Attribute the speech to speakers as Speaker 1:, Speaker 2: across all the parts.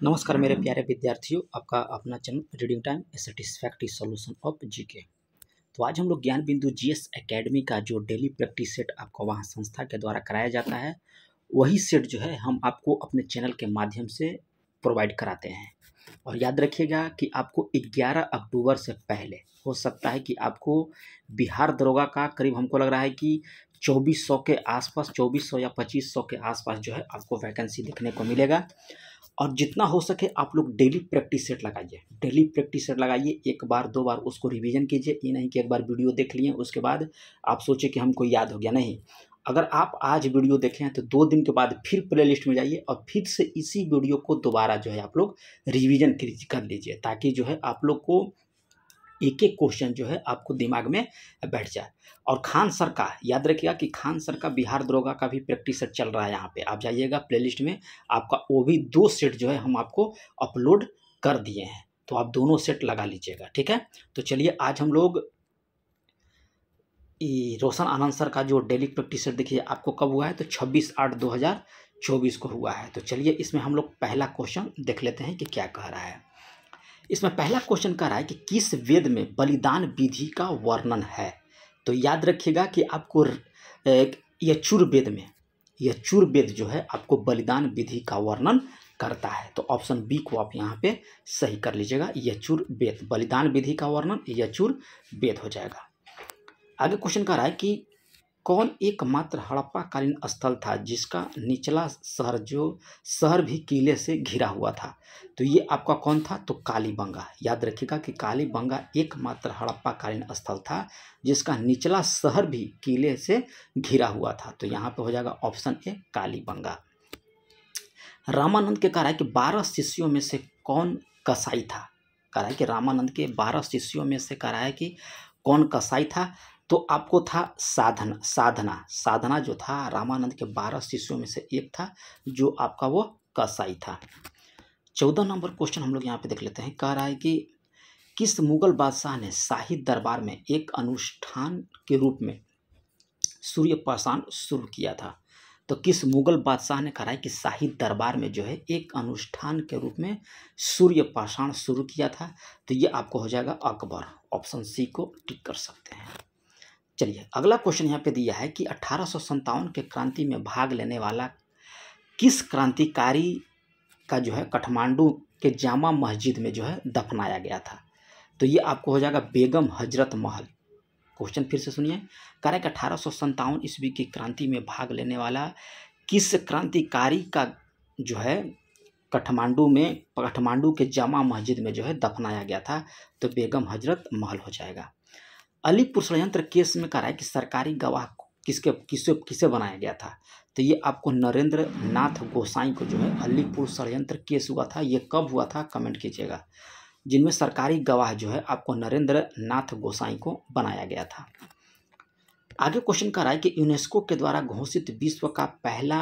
Speaker 1: नमस्कार मेरे प्यारे विद्यार्थियों, आपका अपना channel reading time A satisfactory solution of GK. तो आज हम लोग ज्ञान बिंदु जीएस एकेडमी का जो डेली प्रैक्टिस सेट आपको वहाँ संस्था के द्वारा कराया जाता है, वही सेट जो है हम आपको अपने चैनल के माध्यम से प्रोवाइड कराते हैं। और याद रखिएगा कि आपको 11 अक्टूबर से पहले हो सकता है कि आपको बिहार दरोगा का करीब हमको लग रहा है कि 2400 के आसपास, 2400 या 2500 के आसपास जो है आपको वैकेंसी देखने को मिलेगा। और जितना हो सके आप लोग डेली प्रैक्टिस सेट लगाइए, डेली प्रैक्टिस सेट लगाइए। एक बार दो बार उसको रिवीजन कीजिए, ये नहीं कि एक बार वीडियो देख लिए उसके बाद आप सोचे कि हमको याद हो गया। नहीं, अगर आप आज वीडियो देखें हैं तो 2 दिन के बाद फिर प्ले लिस्ट में जाइए और फिर से इसी वीडियो को दोबारा जो है आप लोग रिवीजन कर लीजिए, ताकि जो है आप लोग को एक एक क्वेश्चन जो है आपको दिमाग में बैठ जाए। और खान सर का याद रखिएगा कि खान सर का बिहार दरोगा का भी प्रैक्टिस सेट चल रहा है। यहाँ पे आप जाइएगा प्लेलिस्ट में, आपका वो भी 2 सेट जो है हम आपको अपलोड कर दिए हैं, तो आप दोनों सेट लगा लीजिएगा, ठीक है। तो चलिए आज हम लोग रोशन आनंद सर का जो डेली प्रैक्टिस सेट देखिए आपको कब हुआ है, तो 26/8/2024 को हुआ है। तो चलिए इसमें हम लोग पहला क्वेश्चन देख लेते हैं कि क्या कह रहा है। इसमें पहला क्वेश्चन कह रहा है कि किस वेद में बलिदान विधि का वर्णन है। तो याद रखिएगा कि आपको यजुर्वेद में, यजुर्वेद जो है आपको बलिदान विधि का वर्णन करता है। तो ऑप्शन बी को आप यहाँ पे सही कर लीजिएगा, यजुर्वेद, बलिदान विधि का वर्णन यजुर्वेद हो जाएगा। आगे क्वेश्चन कह रहा है कि कौन एकमात्र हड़प्पा कालीन स्थल था जिसका निचला शहर भी किले से घिरा हुआ था। तो ये आपका कौन था, तो कालीबंगा। याद रखिएगा कि कालीबंगा एकमात्र हड़प्पा कालीन स्थल था जिसका निचला शहर भी किले से घिरा हुआ था। तो यहाँ पे हो जाएगा ऑप्शन ए कालीबंगा। रामानंद के कह रहा है कि 12 शिष्यों में से कौन कसाई था। कह रहा है कि रामानंद के 12 शिष्यों में से कह रहा है कि कौन कसाई था। तो आपको था साधना जो था रामानंद के 12 शिष्यों में से एक था, जो आपका वो कसाई था। 14 नंबर क्वेश्चन हम लोग यहाँ पे देख लेते हैं। कह रहा है कि किस मुगल बादशाह ने शाही दरबार में एक अनुष्ठान के रूप में सूर्यपाषाण शुरू किया था। तो किस मुगल बादशाह ने, कहा है कि शाही दरबार में जो है एक अनुष्ठान के रूप में सूर्यपाषाण शुरू किया था। तो ये आपको हो जाएगा अकबर। ऑप्शन सी को टिक कर सकते हैं। चलिए अगला क्वेश्चन यहाँ पे दिया है कि 1857 के क्रांति में भाग लेने वाला किस क्रांतिकारी का जो है काठमांडू के जामा मस्जिद में जो है दफनाया गया था। तो ये आपको हो जाएगा बेगम हजरत महल। क्वेश्चन फिर से सुनिए, कह रहा है कि 1857 ईस्वी की क्रांति में भाग लेने वाला किस क्रांतिकारी का जो है काठमांडू के जामा मस्जिद में जो है दफनाया गया था। तो बेगम हजरत महल हो जाएगा। अलीपुर षड्यंत्र केस में कह रहा है कि सरकारी गवाह किसे बनाया गया था। तो ये आपको नरेंद्र नाथ गोसाई को जो है अलीपुर षड्यंत्र केस हुआ था। ये कब हुआ था कमेंट कीजिएगा, जिनमें सरकारी गवाह जो है आपको नरेंद्र नाथ गोसाई को बनाया गया था। आगे क्वेश्चन कर रहा है कि यूनेस्को के द्वारा घोषित विश्व का पहला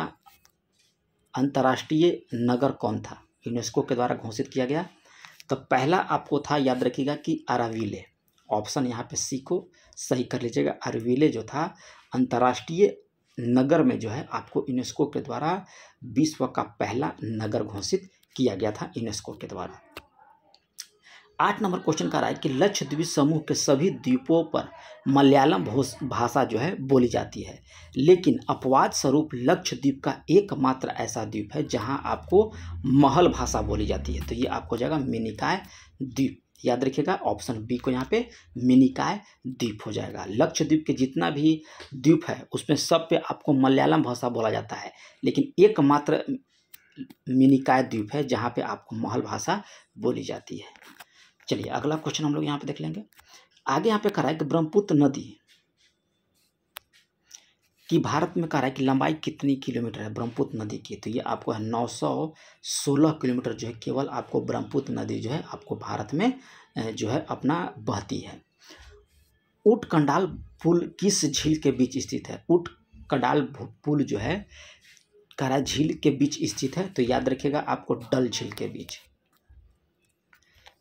Speaker 1: अंतर्राष्ट्रीय नगर कौन था। यूनेस्को के द्वारा घोषित किया गया, तो पहला आपको था, याद रखिएगा कि अराविले। ऑप्शन यहाँ पे सी को सही कर लीजिएगा। अराविले जो था अंतर्राष्ट्रीय नगर में जो है आपको यूनेस्को के द्वारा विश्व का पहला नगर घोषित किया गया था यूनेस्को के द्वारा। 8 नंबर क्वेश्चन का रहा है कि लक्षद्वीप समूह के सभी द्वीपों पर मलयालम भाषा जो है बोली जाती है, लेकिन अपवाद स्वरूप लक्षद्वीप का एकमात्र ऐसा द्वीप है जहां आपको महल भाषा बोली जाती है। तो ये आपको हो जाएगा मिनिकॉय द्वीप। याद रखिएगा ऑप्शन बी को यहाँ पे मिनिकॉय द्वीप हो जाएगा। लक्षद्वीप के जितना भी द्वीप है उसमें सब पे आपको मलयालम भाषा बोला जाता है, लेकिन एकमात्र मिनिकॉय द्वीप है जहाँ पे आपको महल भाषा बोली जाती है। चलिए अगला क्वेश्चन हम लोग यहाँ पे देख लेंगे। आगे यहाँ पे कह रहा है कि ब्रह्मपुत्र नदी की भारत में कह रहा है कि लंबाई कितनी किलोमीटर है ब्रह्मपुत्र नदी की। तो ये आपको है 916 किलोमीटर जो है केवल आपको ब्रह्मपुत्र नदी जो है आपको भारत में जो है अपना बहती है। ऊटकंडाल पुल किस झील के बीच स्थित है। ऊटकंडाल पुल जो है कह रहा है झील के बीच स्थित है। तो याद रखिएगा आपको डल झील के बीच।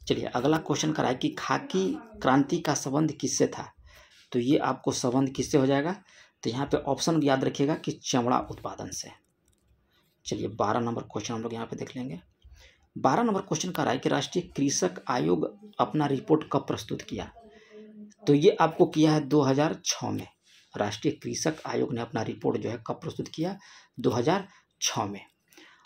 Speaker 1: चलिए अगला क्वेश्चन करा है कि खाकी क्रांति का संबंध किससे था। तो ये आपको संबंध किससे हो जाएगा, तो यहाँ पे ऑप्शन याद रखिएगा कि चमड़ा उत्पादन से। चलिए 12 नंबर क्वेश्चन हम लोग यहाँ पे देख लेंगे। 12 नंबर क्वेश्चन का रहा है कि राष्ट्रीय कृषक आयोग अपना रिपोर्ट कब प्रस्तुत किया? तो ये आपको किया है 2006 में। राष्ट्रीय कृषक आयोग ने अपना रिपोर्ट जो है कब प्रस्तुत किया? 2006 में।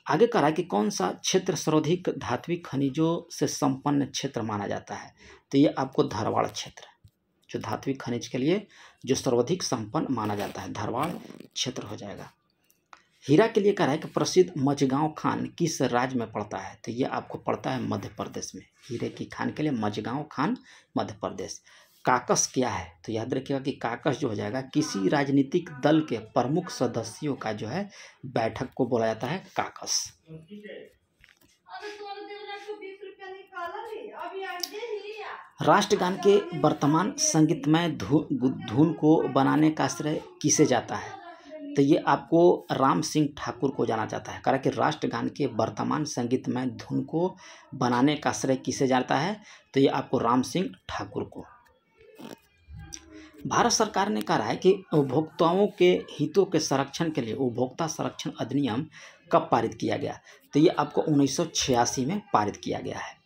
Speaker 1: आगे कह रहा है कि कौन सा क्षेत्र सर्वाधिक धात्विक खनिजों से संपन्न क्षेत्र माना जाता है? तो ये आपको धारवाड़ क्षेत्र, जो धात्विक खनिज के लिए जो सर्वाधिक संपन्न माना जाता है, धारवाड़ क्षेत्र हो जाएगा। हीरा के लिए कह रहा है कि प्रसिद्ध मझगांव खान किस राज्य में पड़ता है? तो ये आपको पड़ता है मध्य प्रदेश में। हीरे की खान के लिए मझगांव खान मध्य प्रदेश। काकस क्या है? तो याद रखिएगा कि काकस जो हो जाएगा किसी राजनीतिक दल के प्रमुख सदस्यों का जो है बैठक को बोला जाता है काकस। राष्ट्रगान के वर्तमान संगीतमय धुन को बनाने का श्रेय किसे जाता है? तो ये आपको राम सिंह ठाकुर को जाना जाता है। कह रहा है कि राष्ट्रगान के वर्तमान संगीतमय धुन को बनाने का श्रेय किसे जाता है? तो ये आपको राम सिंह ठाकुर को। भारत सरकार ने कहा है कि उपभोक्ताओं के हितों के संरक्षण के लिए उपभोक्ता संरक्षण अधिनियम कब पारित किया गया? तो ये आपको 1986 में पारित किया गया है।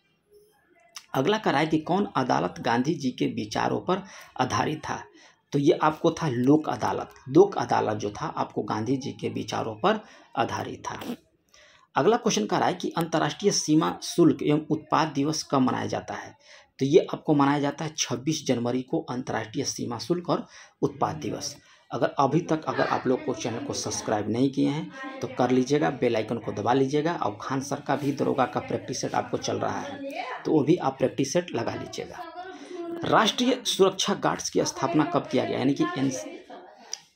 Speaker 1: अगला कह रहा है कि कौन अदालत गांधी जी के विचारों पर आधारित था? तो ये आपको था लोक अदालत। लोक अदालत जो था आपको गांधी जी के विचारों पर आधारित था। अगला क्वेश्चन कह रहा है कि अंतर्राष्ट्रीय सीमा शुल्क एवं उत्पाद दिवस कब मनाया जाता है? तो ये आपको मनाया जाता है 26 जनवरी को अंतर्राष्ट्रीय सीमा शुल्क और उत्पाद दिवस। अगर अभी तक आप लोग को चैनल को सब्सक्राइब नहीं किए हैं तो कर लीजिएगा, बेल आइकन को दबा लीजिएगा। और खान सर का भी दरोगा का प्रैक्टिस सेट आपको चल रहा है तो वो भी आप प्रैक्टिस सेट लगा लीजिएगा। राष्ट्रीय सुरक्षा गार्ड्स की स्थापना कब किया गया? यानी कि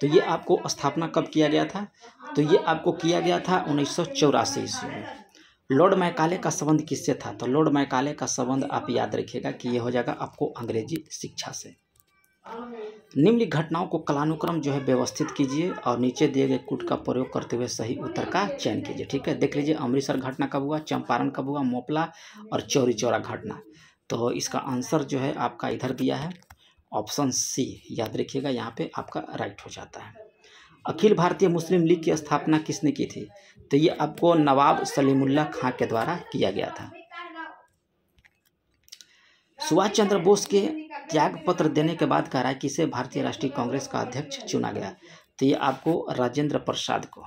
Speaker 1: तो ये आपको स्थापना कब किया गया था? तो ये आपको किया गया था 1984 ईस्वी में। लॉर्ड मैकाले का संबंध किससे था? तो लॉर्ड मैकाले का संबंध आप याद रखिएगा कि ये हो जाएगा आपको अंग्रेजी शिक्षा से। निम्नलिखित घटनाओं को कालानुक्रम जो है व्यवस्थित कीजिए और नीचे दिए गए कूट का प्रयोग करते हुए सही उत्तर का चयन कीजिए। ठीक है, देख लीजिए अमृतसर घटना कब हुआ, चंपारण कब हुआ, मोपला और चौरी चौरा घटना। तो इसका आंसर जो है आपका इधर दिया है ऑप्शन सी, याद रखिएगा, यहाँ पे आपका राइट हो जाता है। अखिल भारतीय मुस्लिम लीग की स्थापना किसने की थी? तो ये आपको नवाब सलीमुल्लाह खां के द्वारा किया गया था। सुभाष चंद्र बोस के त्याग पत्र देने के बाद कह रहा है किसे भारतीय राष्ट्रीय कांग्रेस का अध्यक्ष चुना गया? तो ये आपको राजेंद्र प्रसाद को।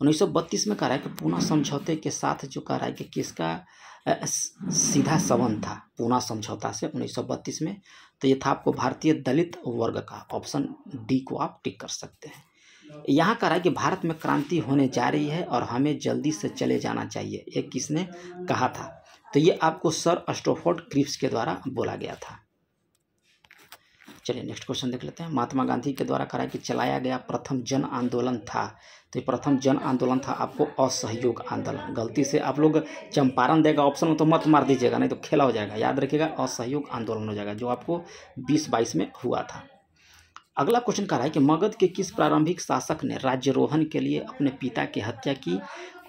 Speaker 1: 1932 में कह रहा है कि पूना समझौते के साथ जो कह रहा है कि किसका सीधा संबंध था पूना समझौता से 1932 में? तो ये था आपको भारतीय दलित वर्ग का। ऑप्शन डी को आप टिक कर सकते हैं। यहाँ कह रहा है कि भारत में क्रांति होने जा रही है और हमें जल्दी से चले जाना चाहिए, ये किसने कहा था? तो ये आपको सर स्टैफोर्ड क्रिप्स के द्वारा बोला गया था। चलिए नेक्स्ट क्वेश्चन देख लेते हैं। महात्मा गांधी के द्वारा कहा कि चलाया गया प्रथम जन आंदोलन था? तो ये प्रथम जन आंदोलन था आपको असहयोग आंदोलन। गलती से आप लोग चंपारण देगा ऑप्शन में तो मत मार दीजिएगा, नहीं तो खेला हो जाएगा। याद रखिएगा असहयोग आंदोलन हो जाएगा, जो आपको 2022 में हुआ था। अगला क्वेश्चन कह रहा है कि मगध के किस प्रारंभिक शासक ने राज्यरोहण के लिए अपने पिता की हत्या की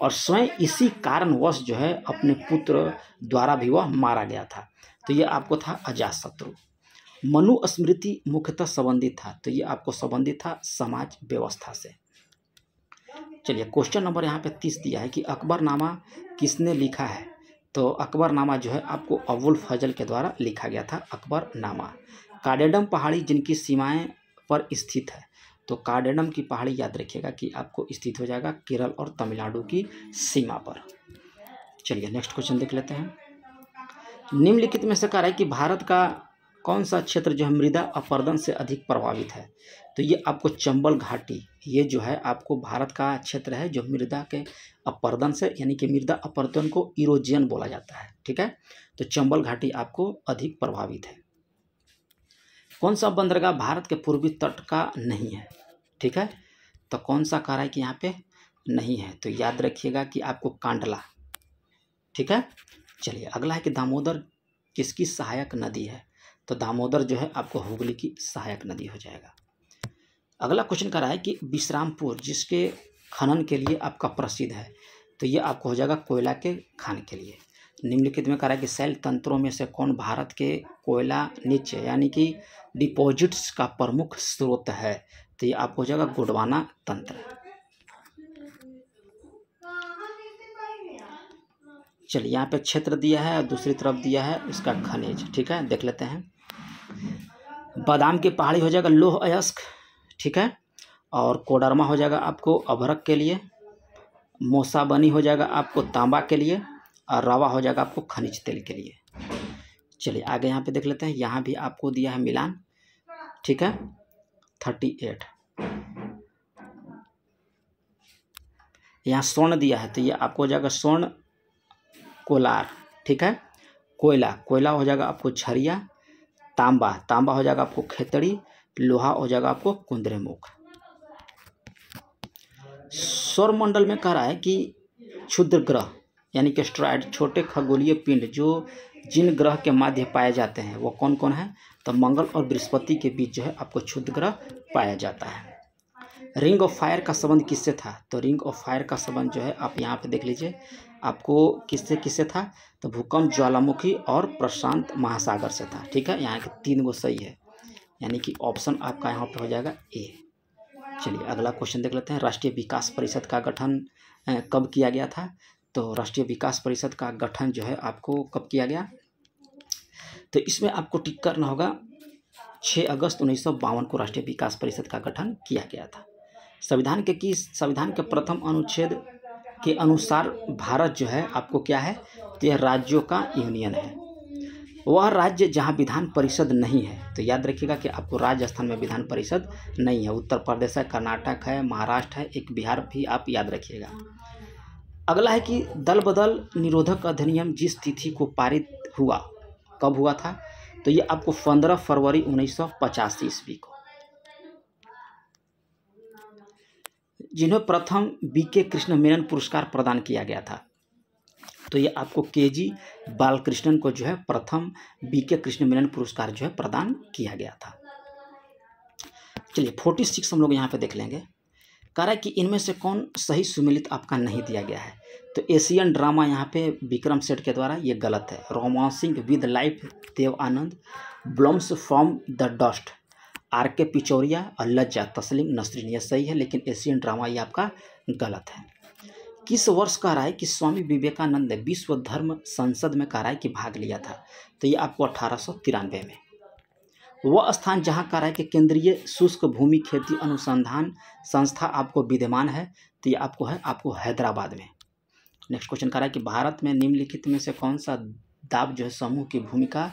Speaker 1: और स्वयं इसी कारणवश जो है अपने पुत्र द्वारा भी वह मारा गया था? तो ये आपको था अजातशत्रु। मनुस्मृति मुख्यतः संबंधित था? तो ये आपको संबंधित था समाज व्यवस्था से। चलिए क्वेश्चन नंबर यहाँ पे 30 दिया है कि अकबरनामा किसने लिखा है? तो अकबरनामा जो है आपको अबुल फजल के द्वारा लिखा गया था अकबरनामा। काडेडम पहाड़ी जिनकी सीमाएं पर स्थित है? तो काडेडम की पहाड़ी याद रखिएगा कि आपको स्थित हो जाएगा केरल और तमिलनाडु की सीमा पर। चलिए नेक्स्ट क्वेश्चन देख लेते हैं। निम्नलिखित में से कह रहा है कि भारत का कौन सा क्षेत्र जो है मृदा अपरदन से अधिक प्रभावित है? तो ये आपको चंबल घाटी, ये जो है आपको भारत का क्षेत्र है जो मृदा के अपरदन से, यानी कि मृदा अपरदन को इरोजन बोला जाता है। ठीक है, तो चंबल घाटी आपको अधिक प्रभावित है। कौन सा बंदरगाह भारत के पूर्वी तट का नहीं है? ठीक है, तो कौन सा कह रहा है कि यहाँ पे नहीं है? तो याद रखिएगा कि आपको कांडला। ठीक है, चलिए अगला है कि दामोदर किसकी सहायक नदी है? तो दामोदर जो है आपको हुगली की सहायक नदी हो जाएगा। अगला क्वेश्चन कर रहा है कि विश्रामपुर जिसके खनन के लिए आपका प्रसिद्ध है? तो ये आपको हो जाएगा कोयला के खान के लिए। निम्नलिखित में कह रहा है कि शैल तंत्रों में से कौन भारत के कोयला नीचे यानी कि डिपॉजिट्स का प्रमुख स्रोत है? तो ये आपको हो जाएगा गोंडवाना तंत्र। चलिए यहाँ पे क्षेत्र दिया है और दूसरी तरफ दिया है इसका खनिज, ठीक है, देख लेते हैं। बादाम की पहाड़ी हो जाएगा लौह अयस्क, ठीक है, और कोडरमा हो जाएगा आपको अभ्रक के लिए, मोसा बनी हो जाएगा आपको तांबा के लिए, और रवा हो जाएगा आपको खनिज तेल के लिए। चलिए आगे यहाँ पे देख लेते हैं। यहाँ भी आपको दिया है मिलान, ठीक है, 38। यहाँ स्वर्ण दिया है तो ये आपको हो जाएगा स्वर्ण कोलार, ठीक है, कोयला हो जाएगा आपको झरिया, तांबा हो जाएगा आपको खेतड़ी, लोहा हो जाएगा आपको कुंद्रेमुख। सौरमंडल में कह रहा है कि क्षुद्र ग्रह यानी कि एस्टेरॉयड, छोटे खगोलीय पिंड जो जिन ग्रह के माध्य पाए जाते हैं वो कौन कौन है, तो मंगल और बृहस्पति के बीच जो है आपको क्षुद्र ग्रह पाया जाता है। रिंग ऑफ फायर का संबंध किससे था, तो रिंग ऑफ फायर का संबंध जो है आप यहाँ पे देख लीजिए आपको किससे था, तो भूकंप, ज्वालामुखी और प्रशांत महासागर से था, ठीक है। यहाँ के 3 गो सही है, यानी कि ऑप्शन आपका यहाँ पे हो जाएगा ए। चलिए अगला क्वेश्चन देख लेते हैं। राष्ट्रीय विकास परिषद का गठन कब किया गया था, तो राष्ट्रीय विकास परिषद का गठन जो है आपको कब किया गया, तो इसमें आपको टिक करना होगा 6 अगस्त 1952 को राष्ट्रीय विकास परिषद का गठन किया गया था। संविधान के प्रथम अनुच्छेद के अनुसार भारत जो है आपको क्या है, तो यह राज्यों का यूनियन है। वह राज्य जहां विधान परिषद नहीं है, तो याद रखिएगा कि आपको राजस्थान में विधान परिषद नहीं है, उत्तर प्रदेश है, कर्नाटक है, महाराष्ट्र है, एक बिहार भी आप याद रखिएगा। अगला है कि दल बदल निरोधक अधिनियम जिस तिथि को पारित हुआ, कब हुआ था, तो ये आपको 15 फरवरी 1985 ईस्वी को। जिन्हें प्रथम बीके कृष्ण मेनन पुरस्कार प्रदान किया गया था, तो ये आपको केजी बालकृष्णन को जो है प्रथम बीके कृष्ण मेनन पुरस्कार जो है प्रदान किया गया था। चलिए 46 हम लोग यहाँ पे देख लेंगे। कह रहा है कि इनमें से कौन सही सुमेलित आपका नहीं दिया गया है, तो एशियन ड्रामा यहाँ पे विक्रम सेठ के द्वारा ये गलत है। Romancing with life Dev Anand, blooms from the dust R K. Pichauria और लज्जा तस्लीम नसरीन, ये सही है, लेकिन एशियन ड्रामा ये आपका गलत है। किस वर्ष कह रहा है कि स्वामी विवेकानंद ने विश्व धर्म संसद में कह रहा है कि भाग लिया था, तो ये आपको 1893 में। वह स्थान जहाँ कह रहा है कि केंद्रीय शुष्क भूमि खेती अनुसंधान संस्था आपको विद्यमान है, तो ये आपको है आपको हैदराबाद में। नेक्स्ट क्वेश्चन कह रहा है कि भारत में निम्नलिखित में से कौन सा दाब जो है समूह की भूमिका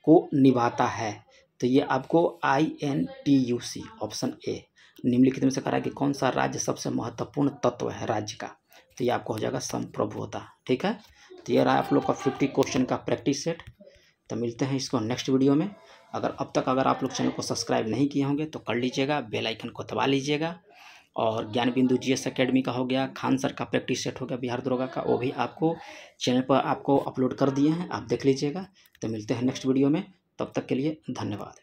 Speaker 1: को निभाता है, तो ये आपको INTUC ऑप्शन ए। निम्नलिखित में से कह रहा है कि कौन सा राज्य सबसे महत्वपूर्ण तत्व है राज्य का, तो ये आपको हो जाएगा संप्रभुता, ठीक है। तो ये रहा आप लोग का 50 क्वेश्चन का प्रैक्टिस सेट। तो मिलते हैं इसको नेक्स्ट वीडियो में। अगर आप लोग चैनल को सब्सक्राइब नहीं किए होंगे तो कर लीजिएगा, बेल आइकन को दबा लीजिएगा। और ज्ञान बिंदु GS अकेडमी का हो गया, खान सर का प्रैक्टिस सेट हो गया बिहार दरोगा का, वो भी आपको चैनल पर आपको अपलोड कर दिए हैं, आप देख लीजिएगा। तो मिलते हैं नेक्स्ट वीडियो में, तब तक के लिए धन्यवाद।